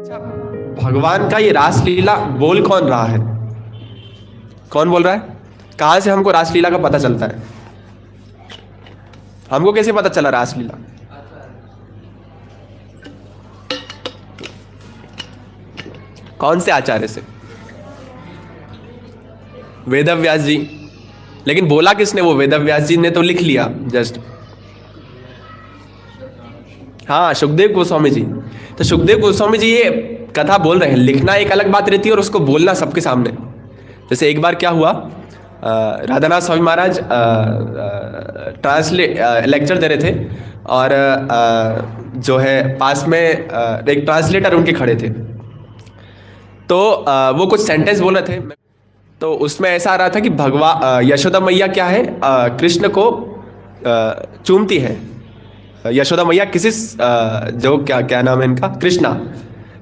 अच्छा, भगवान का ये रासलीला बोल कौन रहा है? कौन बोल रहा है? कहां से हमको रासलीला का पता चलता है? हमको कैसे पता चला रासलीला? कौन से आचार्य से? वेदव्यास जी। लेकिन बोला किसने? वो वेदव्यास जी ने तो लिख लिया जस्ट। हाँ, सुखदेव गोस्वामी जी। तो सुखदेव गोस्वामी जी ये कथा बोल रहे हैं। लिखना एक अलग बात रहती है और उसको बोलना सबके सामने। जैसे एक बार क्या हुआ, राधानाथ स्वामी महाराज लेक्चर दे रहे थे और जो है पास में एक ट्रांसलेटर उनके खड़े थे। तो वो कुछ सेंटेंस बोल रहे थे। तो उसमें ऐसा आ रहा था कि यशोदा मैया क्या है, कृष्ण को चूमती है। यशोदा मैया किसी जो क्या नाम है इनका, कृष्णा।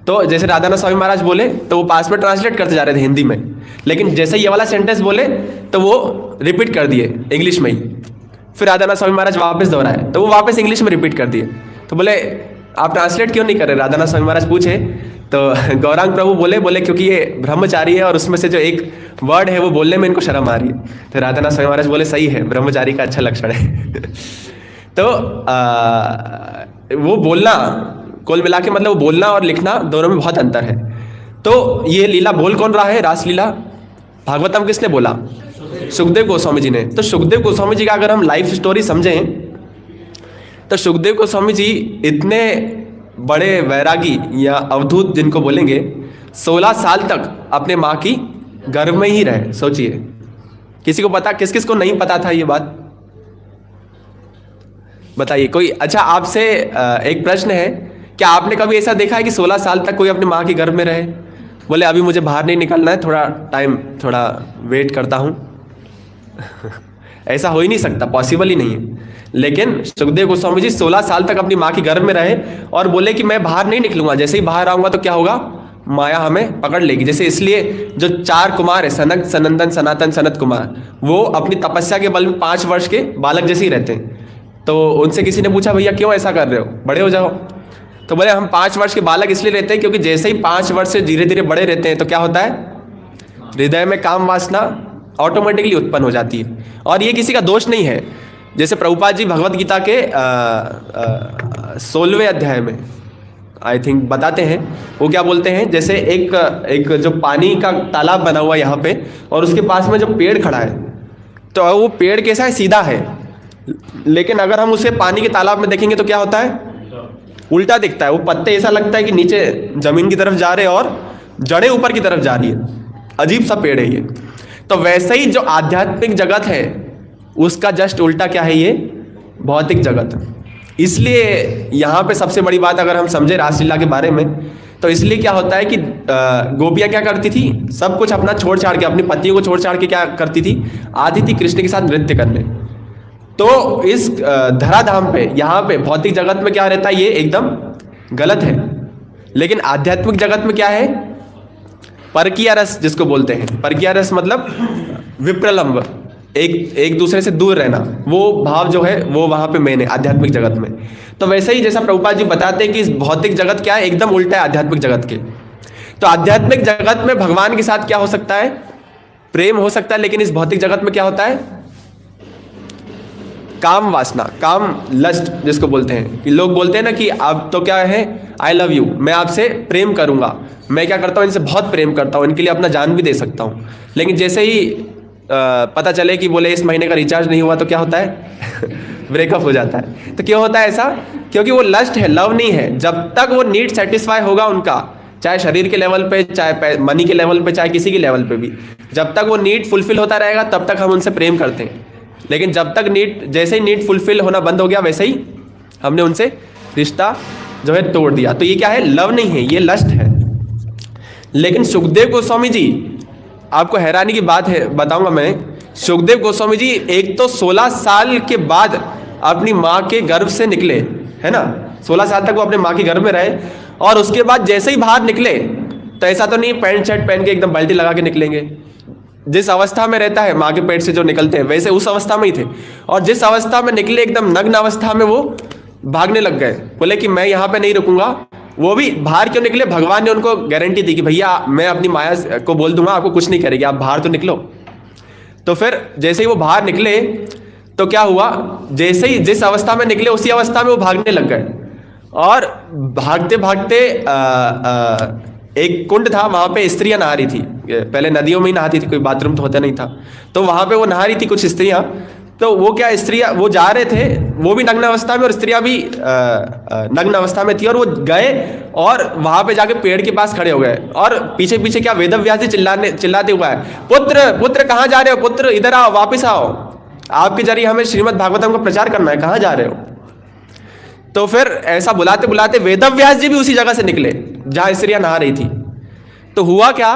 तो जैसे राधानाथ स्वामी महाराज बोले तो वो पास में ट्रांसलेट करते जा रहे थे हिंदी में, लेकिन जैसे ये वाला सेंटेंस बोले तो वो रिपीट कर दिए इंग्लिश में ही। फिर राधानाथ स्वामी महाराज वापस दोहराए तो वो वापस इंग्लिश में रिपीट कर दिए। तो बोले आप ट्रांसलेट क्यों नहीं कर रहे? राधानाथ स्वामी महाराज पूछे तो गौरांग प्रभु बोले क्योंकि ये ब्रह्मचारी है और उसमें से जो एक वर्ड है वो बोलने में इनको शर्म आ रही है। तो राधानाथ स्वामी महाराज बोले सही है, ब्रह्मचारी का अच्छा लक्षण है। तो वो बोलना कुल मिला के मतलब वो बोलना और लिखना दोनों में बहुत अंतर है। तो ये लीला बोल कौन रहा है? रासलीला भागवतम किसने बोला? सुखदेव गोस्वामी जी ने। तो सुखदेव गोस्वामी जी का अगर हम लाइफ स्टोरी समझें तो सुखदेव गोस्वामी जी इतने बड़े वैरागी या अवधूत जिनको बोलेंगे, 16 साल तक अपने माँ की गर्भ में ही रहे। सोचिए, किसी को पता? किस किस को नहीं पता था ये बात? बताइए कोई। अच्छा, आपसे एक प्रश्न है, क्या आपने कभी ऐसा देखा है कि 16 साल तक कोई अपनी माँ की गर्भ में रहे? बोले अभी मुझे बाहर नहीं निकलना है, थोड़ा वेट करता हूँ। ऐसा हो ही नहीं सकता, पॉसिबल ही नहीं है। लेकिन सुखदेव गोस्वामी जी 16 साल तक अपनी माँ की गर्भ में रहे और बोले कि मैं बाहर नहीं निकलूंगा, जैसे ही बाहर आऊंगा तो क्या होगा, माया हमें पकड़ लेगी। जैसे इसलिए जो 4 कुमार है, सनक, सनंदन, सनातन, सनत कुमार, वो अपनी तपस्या के बल में 5 वर्ष के बालक जैसे ही रहते हैं। तो उनसे किसी ने पूछा भैया क्यों ऐसा कर रहे हो, बड़े हो जाओ। तो बोले हम 5 वर्ष के बालक इसलिए रहते हैं क्योंकि जैसे ही 5 वर्ष से धीरे धीरे बड़े रहते हैं तो क्या होता है, हृदय में काम वासना ऑटोमेटिकली उत्पन्न हो जाती है। और ये किसी का दोष नहीं है। जैसे प्रभुपाद जी भगवत गीता के 16वें अध्याय में आई थिंक बताते हैं, वो क्या बोलते हैं, जैसे एक जो पानी का तालाब बना हुआ है यहाँ पे और उसके पास में जो पेड़ खड़ा है, तो वो पेड़ कैसा है, सीधा है। लेकिन अगर हम उसे पानी के तालाब में देखेंगे तो क्या होता है, उल्टा दिखता है। वो पत्ते ऐसा लगता है कि नीचे जमीन की तरफ जा रहे हैं और जड़ें ऊपर की तरफ जा रही है। अजीब सा पेड़ है ये। तो वैसे ही जो आध्यात्मिक जगत है उसका जस्ट उल्टा क्या है, ये भौतिक जगत। इसलिए यहाँ पे सबसे बड़ी बात अगर हम समझे रासलीला के बारे में, तो इसलिए क्या होता है कि गोपियाँ क्या करती थी, सब कुछ अपना छोड़ छाड़ के, अपनी पतियों को छोड़ छाड़ के क्या करती थी, आती थी कृष्ण के साथ नृत्य करने। तो इस धराधाम पे, यहाँ पे भौतिक जगत में क्या रहता है, ये एकदम गलत है। लेकिन आध्यात्मिक जगत में क्या है, परकीय रस जिसको बोलते हैं। परकीय रस मतलब विप्रलंब, एक दूसरे से दूर रहना, वो भाव जो है वो वहाँ पे मेन है आध्यात्मिक जगत में। तो वैसे ही जैसा प्रभुपाद जी बताते हैं कि इस भौतिक जगत क्या है, एकदम उल्टा है आध्यात्मिक जगत के। तो आध्यात्मिक जगत में भगवान के साथ क्या हो सकता है, प्रेम हो सकता है। लेकिन इस भौतिक जगत में क्या होता है, काम वासना, काम लस्ट जिसको बोलते हैं। कि लोग बोलते हैं ना कि अब तो क्या है, आई लव यू, मैं आपसे प्रेम करूंगा, मैं क्या करता हूँ, इनसे बहुत प्रेम करता हूँ, इनके लिए अपना जान भी दे सकता हूँ। लेकिन जैसे ही पता चले कि बोले इस महीने का रिचार्ज नहीं हुआ तो क्या होता है, ब्रेकअप हो जाता है। तो क्यों होता है ऐसा? क्योंकि वो लस्ट है, लव नहीं है। जब तक वो नीड सेटिस्फाई होगा उनका, चाहे शरीर के लेवल पे, चाहे मनी के लेवल पे, चाहे किसी के लेवल पे भी, जब तक वो नीड फुलफिल होता रहेगा तब तक हम उनसे प्रेम करते हैं। लेकिन जब तक जैसे ही नीड फुलफिल होना बंद हो गया, वैसे ही हमने उनसे रिश्ता जो है तोड़ दिया। तो ये क्या है, लव नहीं है, ये लस्ट है। लेकिन सुखदेव गोस्वामी जी, आपको हैरानी की बात है बताऊंगा मैं, सुखदेव गोस्वामी जी एक तो 16 साल के बाद अपनी माँ के गर्भ से निकले, है ना। 16 साल तक वो अपने माँ के गर्भ में रहे और उसके बाद जैसे ही बाहर निकले तो ऐसा तो नहीं पैंट शर्ट पहन के एकदम बाल्टी लगा के निकलेंगे। जिस अवस्था में रहता है माँ के पेट से जो निकलते हैं, वैसे उस अवस्था में ही थे। और जिस अवस्था में निकले, एकदम नग्न अवस्था में वो भागने लग गए। बोले कि मैं यहाँ पे नहीं रुकूंगा, वो भी बाहर क्यों निकले? भगवान ने उनको गारंटी दी कि भैया मैं अपनी माया को बोल दूंगा, आपको कुछ नहीं करेगी, आप बाहर तो निकलो। तो फिर जैसे ही वो बाहर निकले तो क्या हुआ, जैसे ही जिस अवस्था में निकले उसी अवस्था में वो भागने लग गए। और भागते भागते एक कुंड था, वहां पे स्त्रियां नहा रही थी। पहले नदियों में ही नहाती थी, कोई बाथरूम तो होता नहीं था, तो वहां पे वो नहा रही थी कुछ स्त्रियां। तो वो क्या, स्त्रियां वो जा रहे थे, वो भी नग्न अवस्था में और स्त्रियां भी नग्न अवस्था में थी, और वो गए और वहां पे जाके पेड़ के पास खड़े हो गए। और पीछे पीछे क्या, वेदव्यास जी चिल्लाते हुआ है, पुत्र पुत्र कहाँ जा रहे हो, पुत्र इधर आओ, वापिस आओ, आपके जरिए हमें श्रीमद् भागवतम का प्रचार करना है, कहाँ जा रहे हो? तो फिर ऐसा बुलाते बुलाते वेदव्यास जी भी उसी जगह से निकले जहां स्त्रियां नहा रही थी। तो हुआ क्या,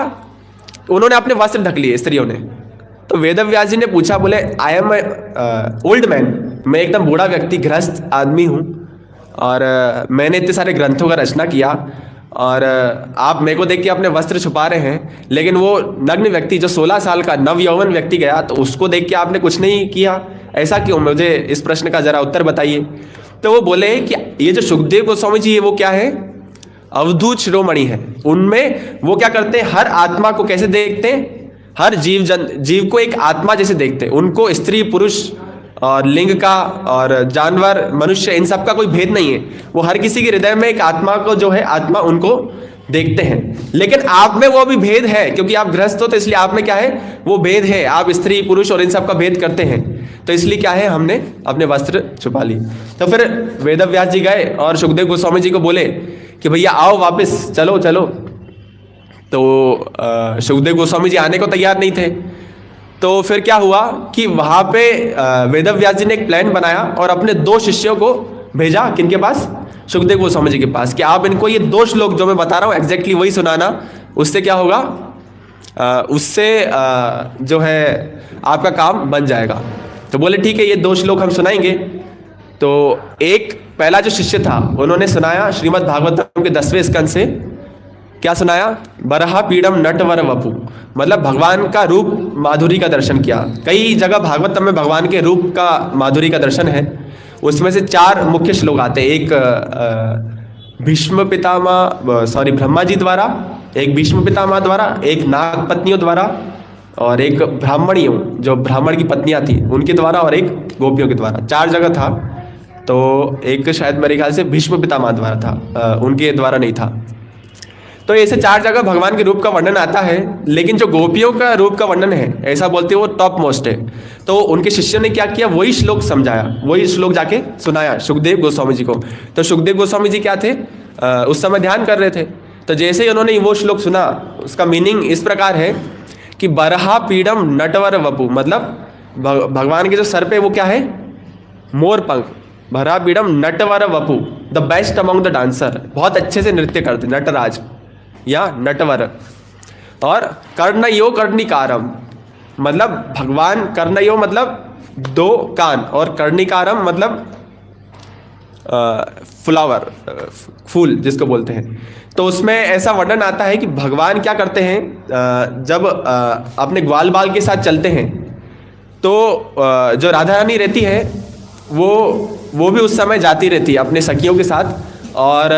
उन्होंने अपने वस्त्र ढक लिए स्त्रियों ने। तो वेदव्यास जी ने पूछा, बोले आई एम ओल्ड मैन, मैं एकदम बूढ़ा व्यक्ति, गृहस्थ आदमी हूँ, और मैंने इतने सारे ग्रंथों का रचना किया, और आप मेरे को देख के अपने वस्त्र छुपा रहे हैं। लेकिन वो नग्न व्यक्ति जो 16 साल का नवयौवन व्यक्ति गया, तो उसको देख के आपने कुछ नहीं किया, ऐसा क्यों? मुझे इस प्रश्न का जरा उत्तर बताइए। तो वो बोले कि ये जो सुखदेव गोस्वामी जी है वो क्या है, अवधूत शिरोमणि है। उनमें वो क्या करते हैं, हर आत्मा को कैसे देखते हैं, हर जीव को एक आत्मा जैसे देखते हैं। उनको स्त्री पुरुष और लिंग का और जानवर मनुष्य इन सब का कोई भेद नहीं है। वो हर किसी के हृदय में एक आत्मा को जो है, आत्मा उनको देखते हैं। लेकिन आप में वो भी भेद है, क्योंकि आप गृहस्थ हो, तो इसलिए आप में क्या है, वो भेद है, आप स्त्री पुरुष और इन सब का भेद करते हैं। तो इसलिए क्या है, हमने अपने वस्त्र छुपा लिए। तो फिर वेदव्यास जी गए और सुखदेव गोस्वामी जी को बोले कि भैया आओ वापस, चलो चलो। तो सुखदेव गोस्वामी जी आने को तैयार नहीं थे। तो फिर क्या हुआ कि वहां पे वेदव्यास जी ने एक प्लान बनाया और अपने 2 शिष्यों को भेजा, किनके पास, सुखदेव गोस्वामी जी के पास, कि आप इनको ये 2 श्लोक जो मैं बता रहा हूँ एग्जैक्टली वही सुनाना। उससे क्या होगा, उससे जो है आपका काम बन जाएगा। तो बोले ठीक है, ये 2 श्लोक हम सुनाएंगे। तो एक पहला जो शिष्य था उन्होंने सुनाया श्रीमद् भागवतम के 10वें स्कंद से, क्या सुनाया, बरहा पीड़म नटवर वपु, मतलब भगवान का रूप माधुरी का दर्शन किया। कई जगह भागवतम में भगवान के रूप का माधुरी का दर्शन है। उसमें से 4 मुख्य श्लोक आते हैं। एक भीष्म पितामह ब्रह्मा जी द्वारा, एक भीष्म पितामह द्वारा, एक नाग पत्नियों द्वारा, और एक ब्राह्मणियों जो ब्राह्मण की पत्नियां थी उनके द्वारा, और एक गोपियों के द्वारा। 4 जगह था। तो एक शायद मेरे ख्याल से भीष्म पितामह द्वारा था, उनके द्वारा नहीं था। तो ऐसे 4 जगह भगवान के रूप का वर्णन आता है। लेकिन जो गोपियों का रूप का वर्णन है, ऐसा बोलते हैं वो टॉप मोस्ट है। तो उनके शिष्य ने क्या किया, वही श्लोक समझाया, वही श्लोक जाके सुनाया सुखदेव गोस्वामी जी को। तो सुखदेव गोस्वामी जी क्या थे, उस समय ध्यान कर रहे थे। तो जैसे ही उन्होंने वो श्लोक सुना, उसका मीनिंग इस प्रकार है कि बरहा पीड़म नटवर वपु, मतलब भगवान के जो सर पे वो क्या है, मोर पंख। बरहा पीड़म नटवर वपु, the best among the dancer, बहुत अच्छे से नृत्य करते, नटराज या नटवर। और कर्णयो कर्णिकारम, मतलब भगवान, कर्णयो मतलब 2 कान, और कर्णिकारम मतलब फ्लावर, फूल जिसको बोलते हैं। तो उसमें ऐसा वर्णन आता है कि भगवान क्या करते हैं, जब अपने ग्वाल बाल के साथ चलते हैं, तो जो राधा रानी रहती है वो भी उस समय जाती रहती है अपने सखियों के साथ। और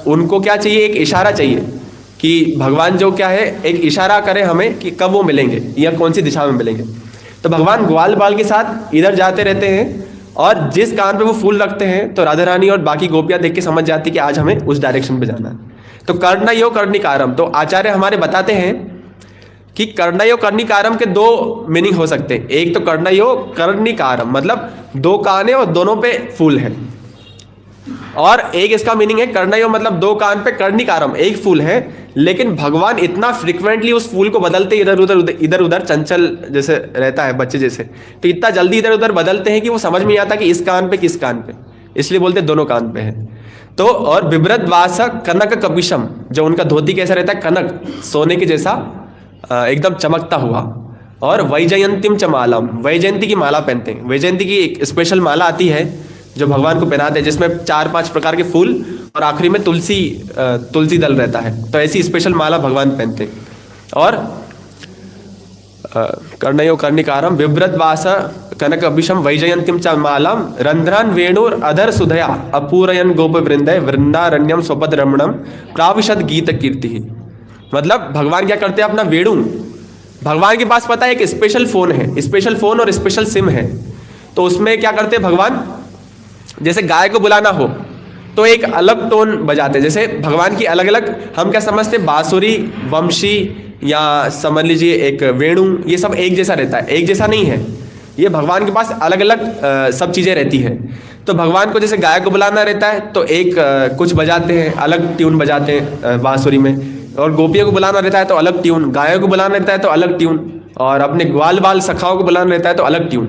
उनको क्या चाहिए, एक इशारा चाहिए कि भगवान जो क्या है, एक इशारा करे हमें कि कब वो मिलेंगे या कौन सी दिशा में मिलेंगे। तो भगवान ग्वाल बाल के साथ इधर जाते रहते हैं, और जिस कान पे वो फूल रखते हैं तो राधा रानी और बाकी गोपियां देख के समझ जाती कि आज हमें उस डायरेक्शन पे जाना है। तो कर्णयो कर्णिकारम, तो आचार्य हमारे बताते हैं कि कर्णयो कर्णिकारम के 2 मीनिंग हो सकते हैं। एक तो कर्णयो कर्णिकारम मतलब 2 कान है और दोनों पे फूल है, और एक इसका मीनिंग है कर्णयो मतलब 2 कान पे कर्णिकारम, एक फूल है। लेकिन भगवान इतना फ्रिक्वेंटली उस फूल को बदलते इधर उधर चंचल जैसे रहता है बच्चे जैसे, तो इतना जल्दी इधर उधर बदलते हैं कि वो समझ में नहीं आता कि इस कान पे किस कान पे, इसलिए बोलते दोनों कान पे है। तो और बिभ्रत वास कनक कपिशम, जो उनका धोती कैसा रहता है, कनक सोने के जैसा एकदम चमकता हुआ। और वैजयंतीम च मालम, वैजयंती की माला पहनते हैं। वैजयंती की एक स्पेशल माला आती है जो भगवान को पहनाते हैं, जिसमें 4-5 प्रकार के फूल और आखिरी में तुलसी दल रहता है। तो ऐसी स्पेशल माला भगवान पहनते हैं। और कर्णयो कर्णिकारम बिभ्रत वास कनक अभिषम वैजयंतिम च मालम रंध्रन वेणुर अधर सुधया अपूरयन गोप वृंदय वृंदारण्यम स्वपद रमणम प्राविशद गीत कीर्ति। मतलब भगवान क्या करते हैं, अपना वेणु, भगवान के पास पता है एक स्पेशल फोन है, स्पेशल फोन और स्पेशल सिम है, तो उसमें क्या करते हैं भगवान, जैसे गाय को बुलाना हो तो एक अलग टोन बजाते हैं। जैसे भगवान की अलग अलग, हम क्या समझते हैं बांसुरी, वंशी या समझ लीजिए एक वेणु, ये सब एक जैसा रहता है, एक जैसा नहीं है, ये भगवान के पास अलग अलग सब चीज़ें रहती है। तो भगवान को जैसे गाय को बुलाना रहता है तो एक कुछ बजाते हैं, अलग ट्यून बजाते हैं बांसुरी में, और गोपियों को बुलाना रहता है तो अलग ट्यून, गायों को बुलाना रहता है तो अलग ट्यून, और अपने ग्वाल बाल सखाओं को बुलाना रहता है तो अलग ट्यून।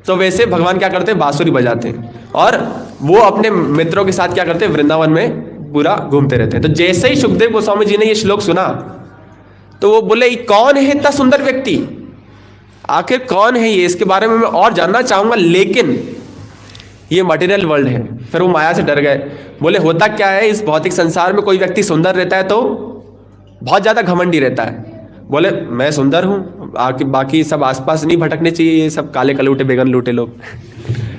तो वैसे भगवान क्या करते हैं, बांसुरी बजाते हैं, और वो अपने मित्रों के साथ क्या करते हैं, वृंदावन में पूरा घूमते रहते हैं। तो जैसे ही सुखदेव गोस्वामी जी ने ये श्लोक सुना तो वो बोले कौन है इतना सुंदर व्यक्ति, आखिर कौन है ये, इसके बारे में मैं और जानना चाहूंगा, लेकिन ये मटेरियल वर्ल्ड है। फिर वो माया से डर गए, बोले होता क्या है, इस भौतिक संसार में कोई व्यक्ति सुंदर रहता है तो बहुत ज्यादा घमंडी रहता है। बोले मैं सुंदर हूँ, बाकी सब आसपास नहीं भटकने चाहिए, ये सब काले कलूटे बेगन लूटे लोग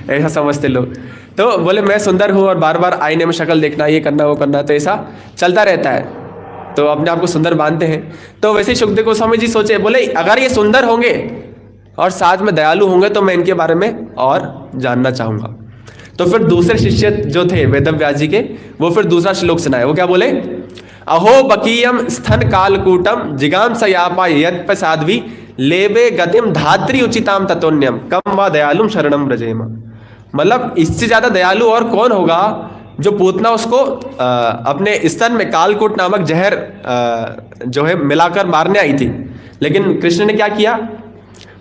ऐसा समझते लोग। तो बोले मैं सुंदर हूँ और बार बार आईने में शक्ल देखना, ये करना वो करना, तो ऐसा चलता रहता है, तो अपने आप को सुंदर मानते हैं। तो वैसे ही सुखदेव गोस्वामी जी सोचे, बोले अगर ये सुंदर होंगे और साथ में दयालु होंगे तो मैं इनके बारे में और जानना चाहूंगा। तो फिर दूसरे शिष्य जो थे वेदव्यास जी के, वो फिर दूसरा श्लोक सुनाए। वो क्या बोले, अहो बकीयम स्तन कालकूटम जिगाम सयापा यद प्रसादवी लेबे गतिम धात्री उचिताम ततोन्यम कम व दयालुम शरणम ब्रजेम। मतलब इससे ज्यादा दयालु और कौन होगा, जो पूतना उसको अपने स्तन में कालकूट नामक जहर जो है मिलाकर मारने आई थी, लेकिन कृष्ण ने क्या किया,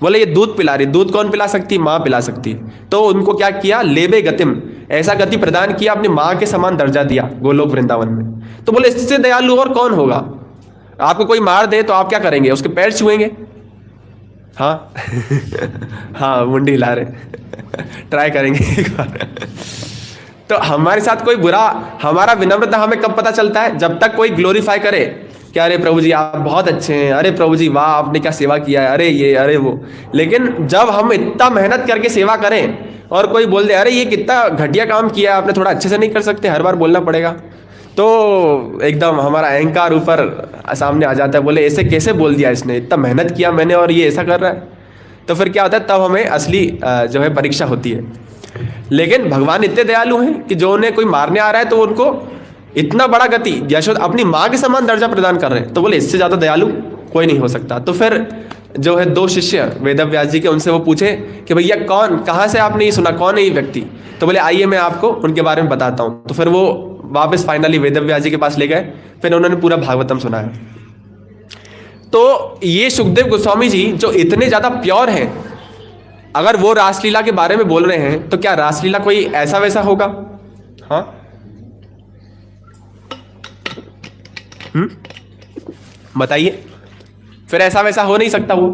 बोले ये दूध पिला रही, दूध कौन पिला सकती, माँ पिला सकती है। तो उनको क्या किया, लेबे गतिम, ऐसा गति प्रदान किया, अपनी माँ के समान दर्जा दिया गोलोक वृंदावन में। तो बोले इससे दयालु और कौन होगा। आपको कोई मार दे तो आप क्या करेंगे, उसके पैर छुएंगे, हाँ हाँ मुंडी हिला रहे ट्राई करेंगे एक बार। तो हमारे साथ कोई बुरा, हमारा विनम्रता हमें कब पता चलता है, जब तक कोई ग्लोरीफाई करे कि अरे प्रभु जी आप बहुत अच्छे हैं, अरे प्रभु जी वाह आपने क्या सेवा किया है, अरे ये अरे वो। लेकिन जब हम इतना मेहनत करके सेवा करें और कोई बोल दे अरे ये कितना घटिया काम किया है आपने, थोड़ा अच्छे से नहीं कर सकते, हर बार बोलना पड़ेगा, तो एकदम हमारा अहंकार ऊपर सामने आ जाता है। बोले ऐसे कैसे बोल दिया इसने, इतना मेहनत किया मैंने और ये ऐसा कर रहा है। तो फिर क्या होता है, तब हमें असली जो है परीक्षा होती है। लेकिन भगवान इतने दयालु हैं कि जो उन्हें कोई मारने आ रहा है तो उनको इतना बड़ा गति, यशोदा अपनी माँ के समान दर्जा प्रदान कर रहे हैं, तो बोले इससे ज्यादा दयालु कोई नहीं हो सकता। तो फिर जो है दो शिष्य वेदव्यास जी के, उनसे वो पूछे कि भैया कौन, कहाँ से आपने ये सुना, कौन है ये व्यक्ति। तो बोले आइए मैं आपको उनके बारे में बताता हूँ। तो फिर वो वापस फाइनली वेदव्यास जी के पास ले गए, फिर उन्होंने पूरा भागवतम सुनाया। तो ये सुखदेव गोस्वामी जी जो इतने ज्यादा प्योर हैं, अगर वो रासलीला के बारे में बोल रहे हैं तो क्या रासलीला कोई ऐसा वैसा होगा, हाँ बताइए, फिर ऐसा वैसा हो नहीं सकता वो।